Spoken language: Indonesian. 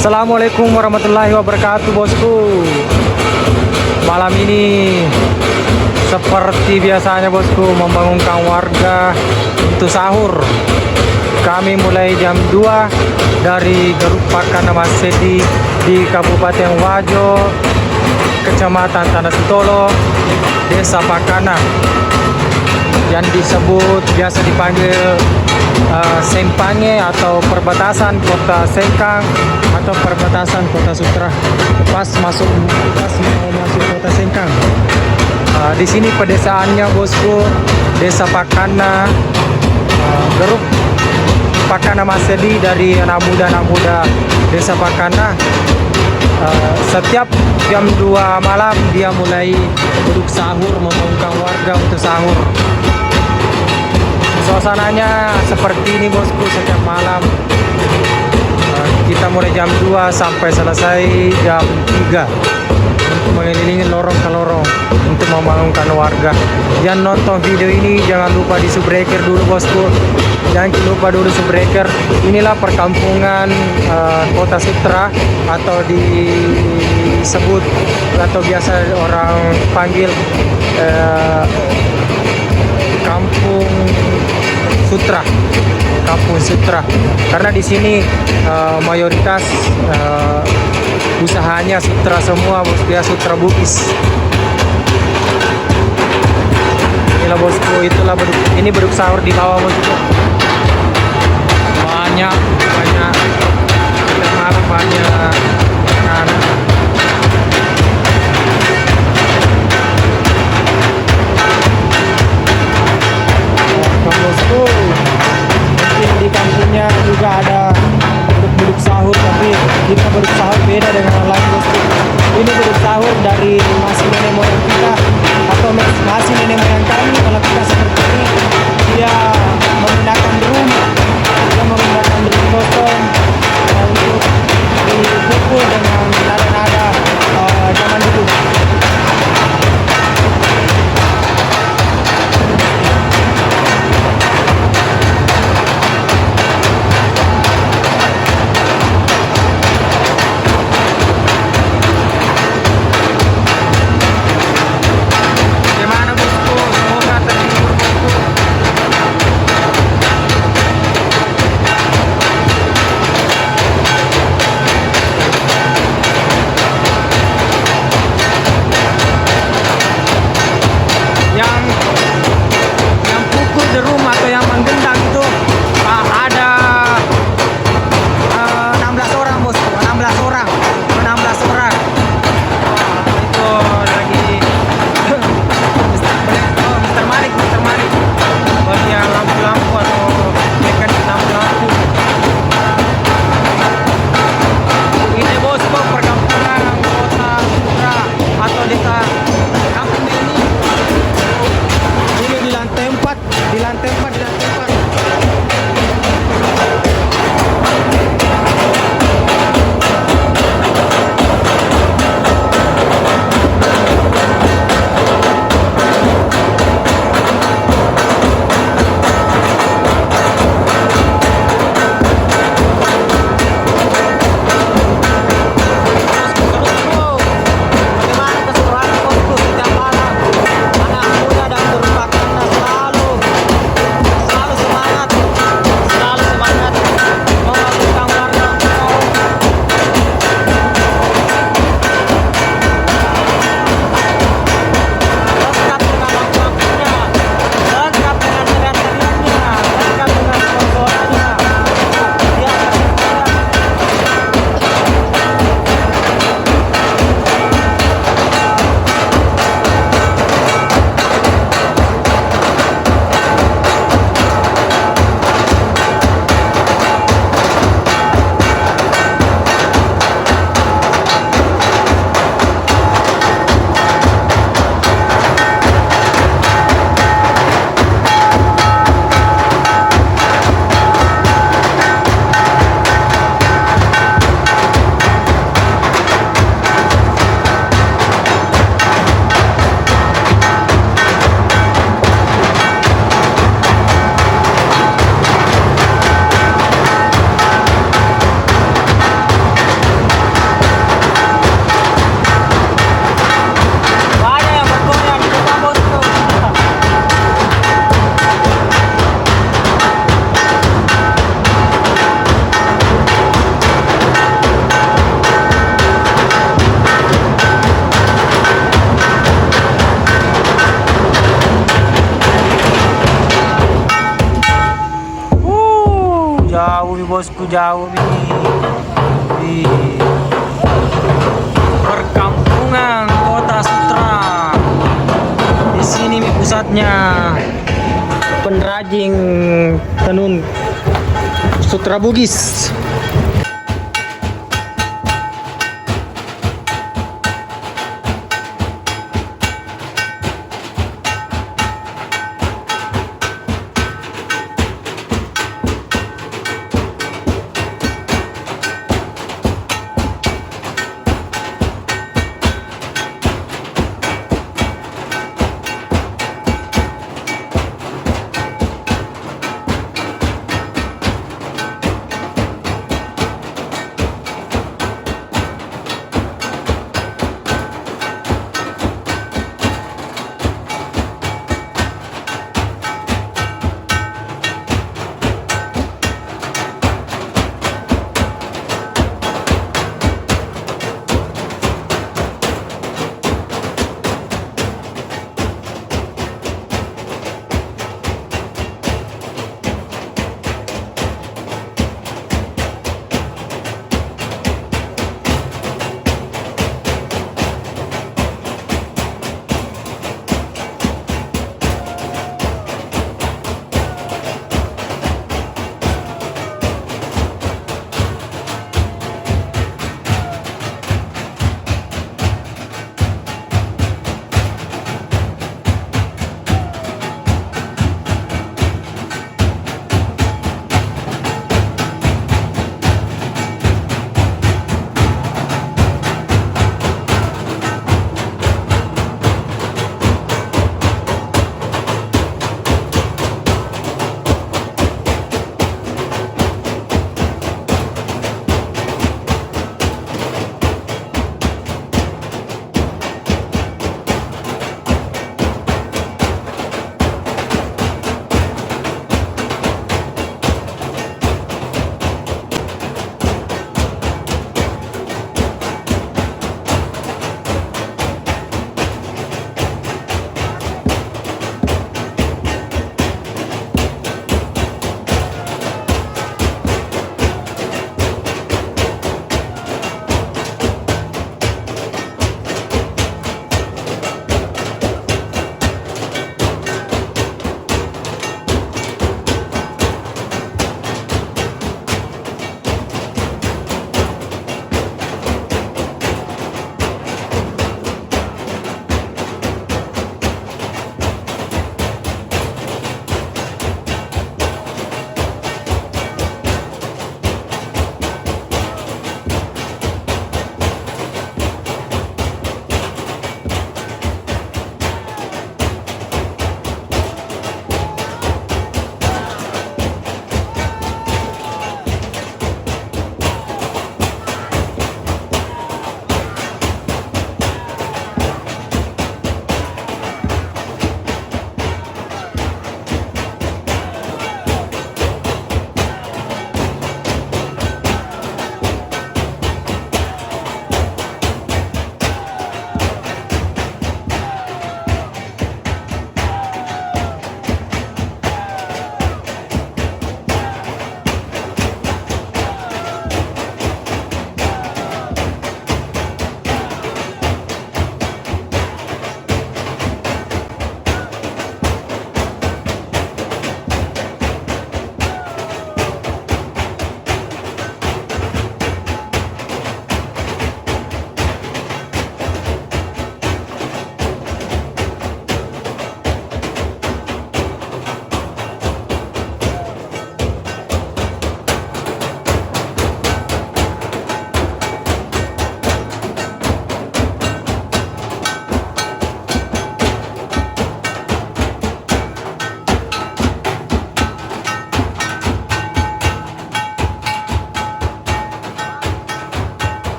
Assalamualaikum warahmatullahi wabarakatuh, bosku. Malam ini seperti biasanya, bosku, membangunkan warga untuk sahur. Kami mulai jam 2 dari grop pakkanna maseddi di Kabupaten Wajo, Kecamatan Tana Sitolo, Desa Pakkanna, yang disebut biasa dipanggil Sempange atau perbatasan kota Sengkang atau perbatasan kota Sutra. Pas mau masuk kota Sengkang. Di sini pedesaannya, bosku, Desa Pakkanna, grop pakkanna maseddi dari anak muda Desa Pakkanna. Setiap jam 2 malam dia mulai duduk sahur, membangunkan warga untuk sahur. Suasananya seperti ini, bosku, setiap malam. Kita mulai jam 2 sampai selesai jam 3 untuk mengelilingi lorong ke lorong untuk membangunkan warga. Yang nonton video ini jangan lupa di subbreaker dulu, bosku. Jangan lupa dulu subbreaker. Inilah perkampungan kota Sutra, atau disebut atau biasa orang panggil kampung Sutra, kampung Sutra. Karena di sini mayoritas usahanya Sutra semua, bosku, ya, Sutra Bugis. Inilah, bosku, itulah ini bedug sahur di bawah, bosku. Banyak malam banyak anak. Bosku, mungkin di kampungnya juga ada bedug sahur, tapi kita bedug sahur beda dengan yang lain, bosku. Ini bedug sahur dari masih nenek moyang kita atau masih nenek moyang kami. Kalau kita seperti ini, dia menggunakan drum kosong untuk dipukul dengan nada-nada zaman dulu. Yang pukul drum atau yang menggendang itu ada 16 orang, bosku. 16 orang. Itu lagi Mr. Malik bagian lampu-lampu atau mekanik lampu-lampu. Ini, bosku, perkampungan kota Sutra atau desa kampung ini. Ini di lantai 4. Selalu Jauh nih bosku, jauh nih. Wih. Perkampungan Kota Sutra. Di sini nih pusatnya pengrajin tenun Sutra Bugis.